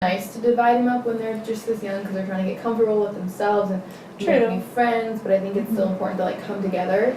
nice to divide them up when they're just this young because they're trying to get comfortable with themselves and make new friends, but I think it's still important to like come together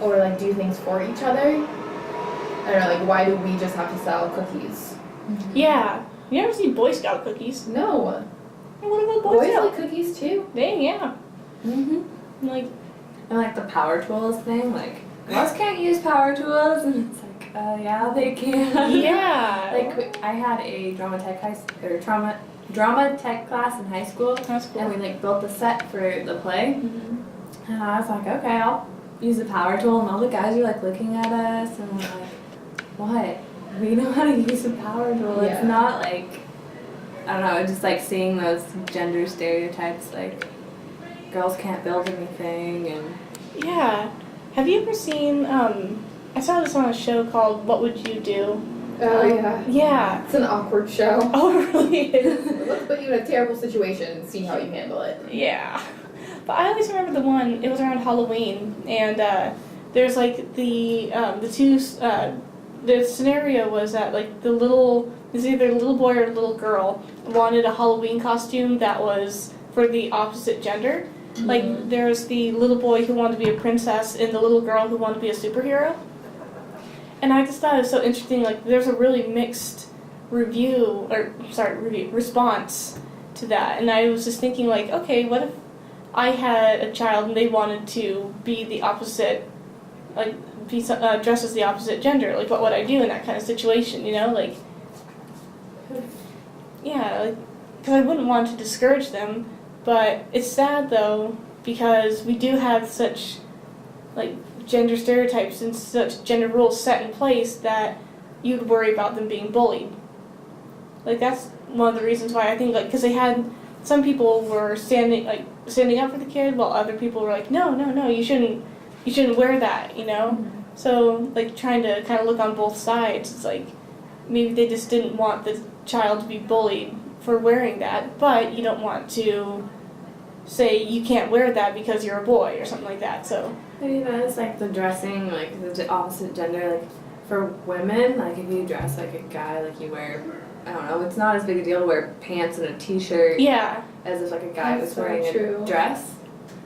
or like do things for each other. I don't know, like why do we just have to sell cookies? Yeah. You ever see Boy Scout cookies? No. And what about Boys like cookies too? Dang, yeah. Like, and like the power tools thing, like girls can't use power tools, and it's like, yeah, they can. Yeah. Like I had a drama tech class in high school, and we like built the set for the play, and I was like, okay, I'll use the power tool, and all the guys are like looking at us, and we're like, what? We know how to use a power tool. Yeah. It's not like, I don't know, just like seeing those gender stereotypes, like girls can't build anything, and yeah. Have you ever seen, I saw this on a show called What Would You Do? Oh, yeah. Yeah. It's an awkward show. Oh, it really is. Let's put you in a terrible situation and see how you handle it. Yeah. But I always remember the one, it was around Halloween, and there's like the scenario was that like it was either a little boy or a little girl wanted a Halloween costume that was for the opposite gender. Like there's the little boy who wanted to be a princess and the little girl who wanted to be a superhero. And I just thought it was so interesting, like there's a really mixed response to that. And I was just thinking like, okay, what if I had a child and they wanted to be the opposite, like be dressed as the opposite gender? Like what would I do in that kind of situation, you know? Like, yeah, like, because I wouldn't want to discourage them. But it's sad though, because we do have such like gender stereotypes and such gender rules set in place that you'd worry about them being bullied. Like that's one of the reasons why I think like because they had some people were standing up for the kid while other people were like no you shouldn't wear that, you know. So like trying to kind of look on both sides. It's like maybe they just didn't want the child to be bullied for wearing that, but you don't want to say you can't wear that because you're a boy or something like that. So maybe that's like the dressing, like the opposite gender, like for women, like if you dress like a guy, like you wear, I don't know, it's not as big a deal to wear pants and a t-shirt as if like a guy was wearing a dress.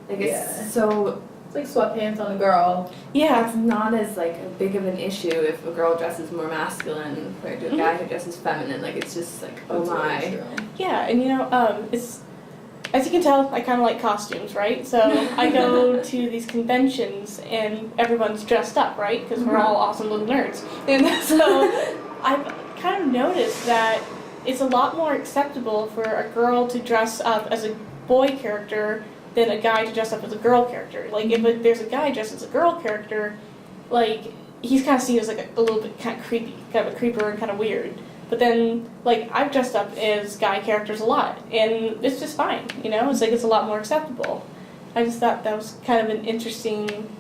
Like it's so, it's like sweatpants on a girl. Yeah. It's not as like a big of an issue if a girl dresses more masculine compared to a guy who dresses feminine. Like it's just like, oh my. Really yeah, and you know, it's, as you can tell, I kind of like costumes, right? So I go to these conventions and everyone's dressed up, right? Because we're all awesome little nerds. And so I've kind of noticed that it's a lot more acceptable for a girl to dress up as a boy character than a guy to dress up as a girl character. Like if there's a guy dressed as a girl character, like he's kind of seen as like a little bit kind of creepy, kind of a creeper and kind of weird. But then, like, I've dressed up as guy characters a lot, and it's just fine, you know? It's like it's a lot more acceptable. I just thought that was kind of an interesting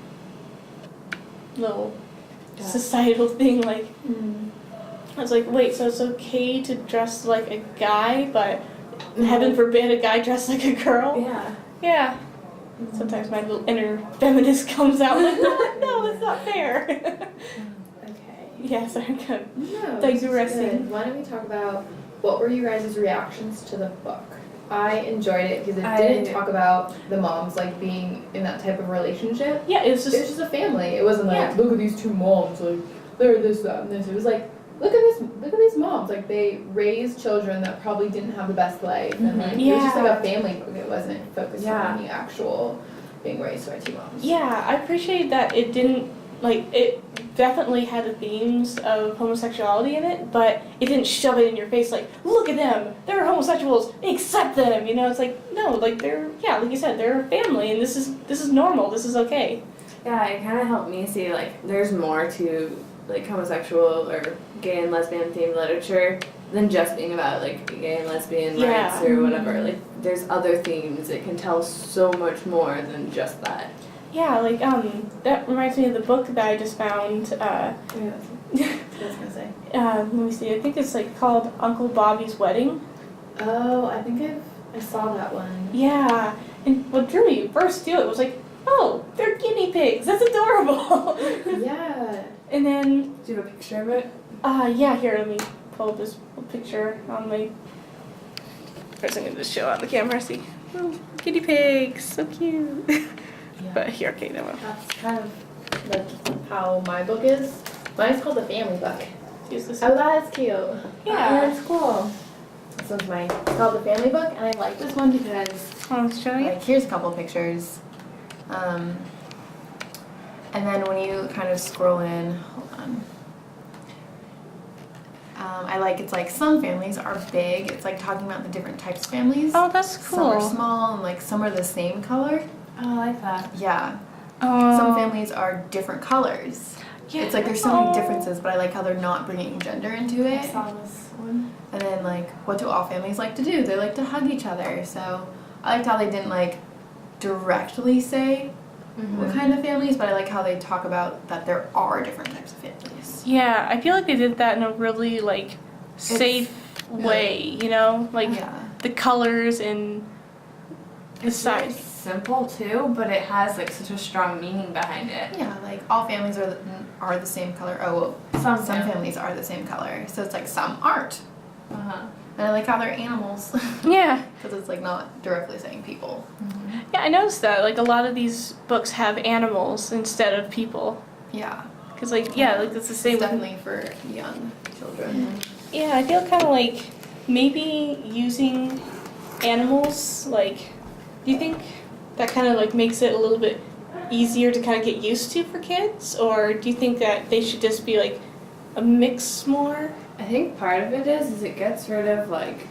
little societal thing, like, I was like, wait, so it's okay to dress like a guy, but heaven forbid a guy dressed like a girl? Yeah. Yeah. Sometimes my little inner feminist comes out like, no, that's not fair. Yes, I'm good. No, digressing. Why don't we talk about what were you guys' reactions to the book? I enjoyed it because it didn't talk about the moms like being in that type of relationship. Yeah, it was just a family. It wasn't like look at these two moms, like they're this, that, and this. It was like look at these moms, like they raised children that probably didn't have the best life, and like it was just like a family book. It wasn't focused on the actual being raised by two moms. Yeah, I appreciate that it didn't. Like, it definitely had the themes of homosexuality in it, but it didn't shove it in your face like, look at them, they're homosexuals, accept them, you know? It's like, no, like, they're, like you said, they're a family, and this is normal, this is okay. Yeah, it kind of helped me see, like, there's more to, like, homosexual or gay and lesbian themed literature than just being about, like, gay and lesbian rights or whatever. Like, there's other themes. It can tell so much more than just that. Yeah, like, that reminds me of the book that I just found, that's what I was gonna say. Let me see, I think it's, like, called Uncle Bobby's Wedding. Oh, I think I saw that one. Yeah, and what drew me first to it was like, oh, they're guinea pigs, that's adorable! Yeah. And then... Do you have a picture of it? Yeah, here, let me pull up this picture on my First, I'm gonna just show on the camera. See, oh, guinea pigs, so cute. Yeah. But here, okay, no. That's kind of like how my book is. Mine's called the family book. Use this. Oh, that's cute. Yeah. That's cool. This one's mine. It's called the family book, and I like this one because, Oh, show you. like, here's a couple pictures. And then when you kind of scroll in, hold on. I like, it's like some families are big. It's like talking about the different types of families. Oh, that's cool. Some are small and like some are the same color. Oh, I like that. Yeah. Oh. Some families are different colors. Yeah. It's like there's so many differences, but I like how they're not bringing gender into I it. saw this one. And then like, what do all families like to do? They like to hug each other. So I liked how they didn't like directly say what kind of families, but I like how they talk about that there are different types of families. Yeah, I feel like they did that in a really like safe way, you know, like the colors and the It's very size. simple too, but it has like such a strong meaning behind it. Yeah, like all families are the same color. Oh, well, Some families are the same color. So it's like some aren't. Uh-huh. And I like how they're animals. Yeah. Because it's like not directly saying people. Yeah, I noticed that. Like a lot of these books have animals instead of people. Yeah. Cause like like it's the same. It's definitely for young children. Yeah, I feel kind of like maybe using animals. Like, do you think that kind of like makes it a little bit easier to kind of get used to for kids, or do you think that they should just be like a mix more? I think part of it is it gets rid of like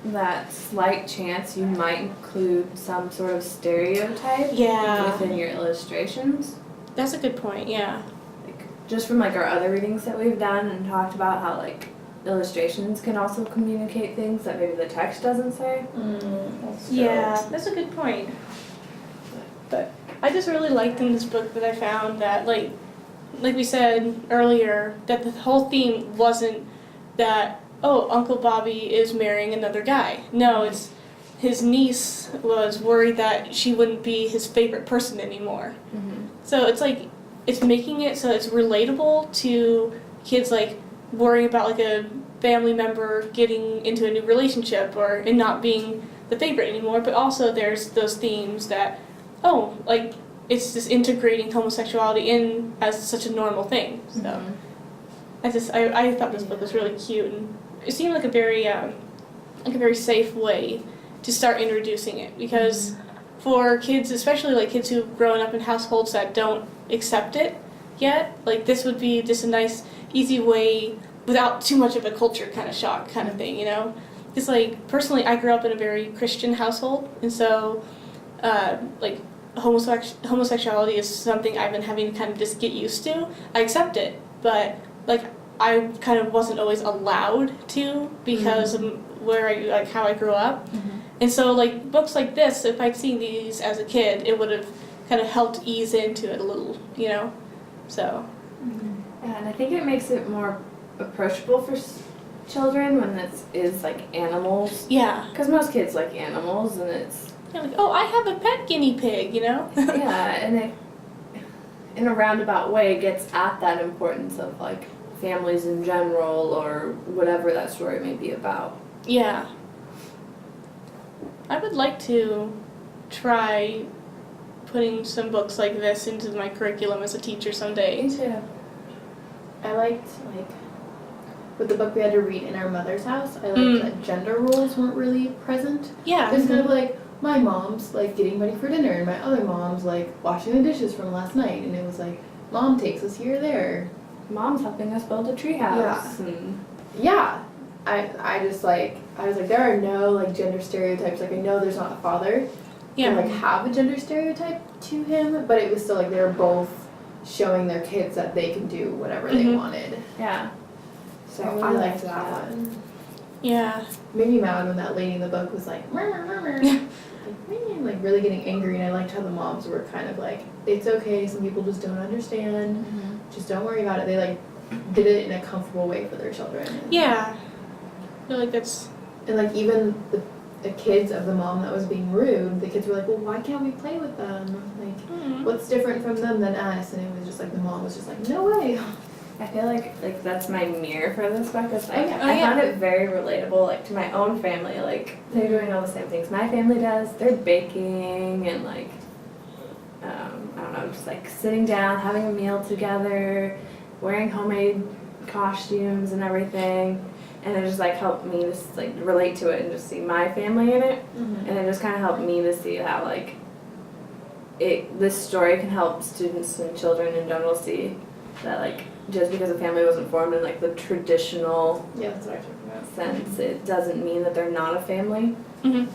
that slight chance you might include some sort of stereotype within your illustrations. That's a good point. Yeah. Like just from like our other readings that we've done and talked about how like illustrations can also communicate things that maybe the text doesn't say. Yeah, that's a good point. But I just really liked in this book that I found that like we said earlier, that the whole theme wasn't that, oh, Uncle Bobby is marrying another guy. No, it's his niece was worried that she wouldn't be his favorite person anymore. So it's like, it's making it so it's relatable to kids like worrying about like a family member getting into a new relationship and not being the favorite anymore, but also there's those themes that, oh, like, it's just integrating homosexuality in as such a normal thing. So I thought this book was really cute, and it seemed like a very safe way to start introducing it, because for kids, especially like kids who've grown up in households that don't accept it yet, like this would be just a nice, easy way without too much of a culture kind of shock kind of thing, you know? Because like personally, I grew up in a very Christian household, and so like homosexuality is something I've been having to kind of just get used to. I accept it, but like I kind of wasn't always allowed to because of how I grew up. And so like books like this, if I'd seen these as a kid, it would have kind of helped ease into it a little, you know? So. Yeah, and I think it makes it more approachable for children when it is like animals. Yeah. Because most kids like animals, and it's like, oh, I have a pet guinea pig, you know? yeah, and it, in a roundabout way, gets at that importance of like families in general or whatever that story may be about. Yeah. I would like to try putting some books like this into my curriculum as a teacher someday. Me too. I liked, like, with the book we had to read in our mother's house, I liked that gender roles weren't really present. Yeah. It was kind of like, my mom's, like, getting ready for dinner, and my other mom's, like, washing the dishes from last night, and it was like, Mom takes us here or there. Mom's helping us build a treehouse. Yeah. I was like, there are no, like, gender stereotypes. Like, I know there's not a father to, like, have a gender stereotype to him, but it was still, like, they were both showing their kids that they can do whatever they wanted. Yeah. So I liked that one. Yeah. Made me mad when that lady in the book was like, murmur, murmur. Like really getting angry, and I liked how the moms were kind of like, it's okay, some people just don't understand, just don't worry about it. They like did it in a comfortable way for their children. Yeah. I feel like that's... And like even the kids of the mom that was being rude, the kids were like, well, why can't we play with them? Like, what's different from them than us? And it was just like, the mom was just like, no way. I feel like that's my mirror for this book. Is like Okay. I found it very relatable, like to my own family. Like they're doing all the same things my family does. They're baking and like I don't know, just like sitting down, having a meal together, wearing homemade costumes and everything. And it just like helped me to like relate to it and just see my family in it. Mm-hmm. And it just kind of helped me to see how like this story can help students and children in general see that like just because a family wasn't formed in like the traditional That's what I talked about. sense, it doesn't mean that they're not a family. Mm-hmm.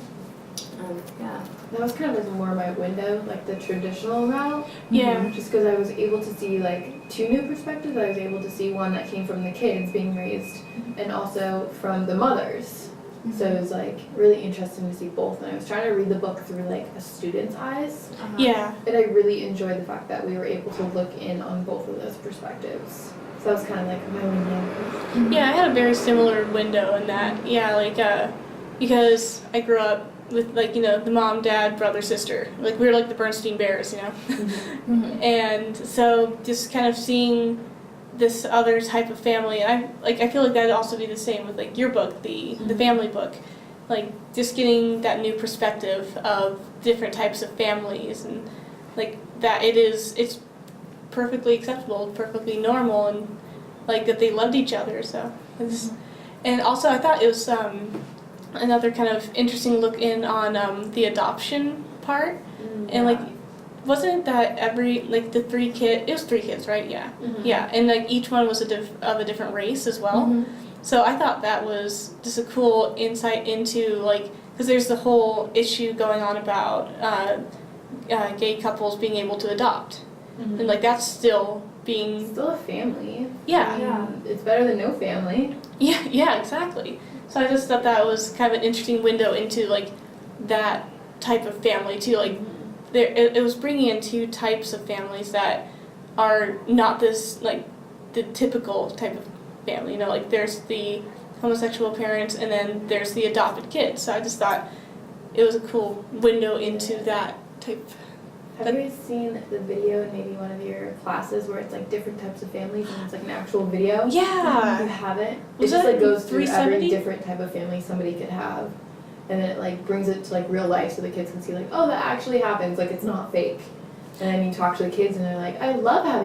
Yeah. That was kind of like more my window, like the traditional route. Yeah. Just because I was able to see like two new perspectives. I was able to see one that came from the kids being raised and also from the mothers. So it was like really interesting to see both. And I was trying to read the book through like a student's eyes. Yeah. And I really enjoyed the fact that we were able to look in on both of those perspectives. So that was kind of like my window. Yeah, I had a very similar window in that. Yeah, like because I grew up with like, you know, the mom, dad, brother, sister. Like we were like the Bernstein Bears, you know. Mm-hmm. And so just kind of seeing this other type of family, and I feel like that'd also be the same with like your book, the family book. Like just getting that new perspective of different types of families, and like that it's perfectly acceptable, perfectly normal, and like that they loved each other. So and also I thought it was another kind of interesting look in on the adoption part. And like wasn't that every like the three kids, it was three kids, right? Yeah. Mm-hmm. Yeah, and like each one was of a different race as well. Mm-hmm. So I thought that was just a cool insight into like, because there's the whole issue going on about gay couples being able to adopt. Mm-hmm. And like that's still being Still a family. Yeah. Yeah. It's better than no family. Yeah, exactly. So I just thought that was kind of an interesting window into like that type of family too. Like there, it was bringing in two types of families that are not this like the typical type of family. You know, like there's the homosexual parents and then there's the adopted kids. So I just thought it was a cool window into that type. Have you guys seen the video in maybe one of your classes where it's like different types of families and it's like an actual video? Yeah. You haven't? Was It just that like goes through 370? every different type of family somebody could have. And then it like brings it to like real life so the kids can see like, oh, that actually happens, like it's not fake. And then you talk to the kids and they're like, I love having